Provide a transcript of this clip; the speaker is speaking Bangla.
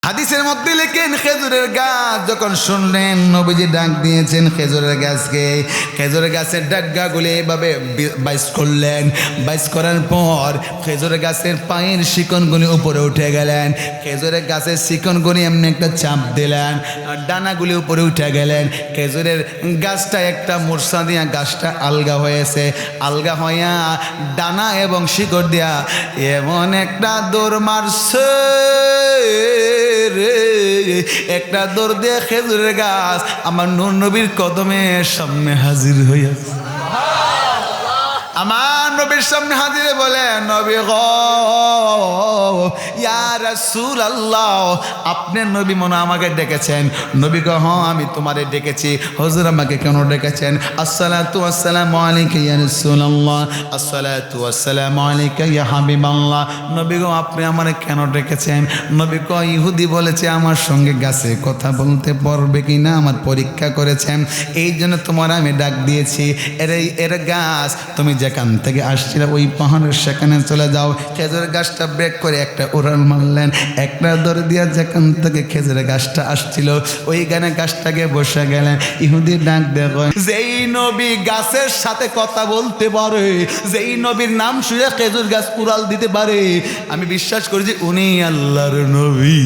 হাদিসের মধ্যে লেখেন খেজুরের গাছ যখন শুনলেন নবীজি ডাক দিয়েছেন খেজুরের গাছকে, খেজুরের গাছের ডাগগাগুলি এভাবে বাইস করলেন। বাইস করার পর খেজুরের গাছের পায়ের শিকনগুলি উপরে উঠে গেলেন। খেজুরের গাছের শিকনগুলি এমনি একটা চাপ দিলেন, ডানাগুলি উপরে উঠে গেলেন। খেজুরের গাছটা একটা মূর্ছা দিয়া গাছটা আলগা হয়েছে। আলগা হইয়া ডানা এবং শিকড় দিয়া এমন একটা দৌড় মারছে রে, একটা দৌড় দিয়ে খেজুরের গাছ আমার নূর নবীর কদমের সামনে হাজির হইয়াছে। আমার নবীর সামনে হাজিরে বলে, নবী গো ইয়া রাসূলুল্লাহ, আপনি নবী মনে আমাকে ডেকেছেন। নবী গো হ্যাঁ আমি তোমারে ডেকেছি। হুজুর আমাকে কেন ডেকেছেন? আসসালাতু ওয়াসসালামু আলাইকা ইয়া রাসূলুল্লাহ, আসসালাতু ওয়াসসালামু আলাইকা ইয়া হাবিবাল্লাহ। নবী গো আপনি আমারে কেন ডেকেছেন? নবী গো ইহুদি বলেছে আমার সঙ্গে গাছে কথা বলতে পারবে কিনা আমার পরীক্ষা করেছেন, এই জন্য তোমার আমি ডাক দিয়েছি। এর গাছ তুমি যেখান থেকে আসছিল ওই পাহাড়ের সেখানে চলে যাও। খেজুরের গাছটা ব্রেক করে একটা উড়াল মারলেন, একটা দৌড় দিয়া যেখান থেকে খেজুরের গাছটা আসছিল ওইখানে গাছটাকে বসে গেলেন। ইহুদি ডাক দেখো, যেই নবী গাছের সাথে কথা বলতে পারে, যেই নবীর নাম শুনে খেজুর গাছ উড়াল দিতে পারে, আমি বিশ্বাস করি যে উনি আল্লাহর নবী।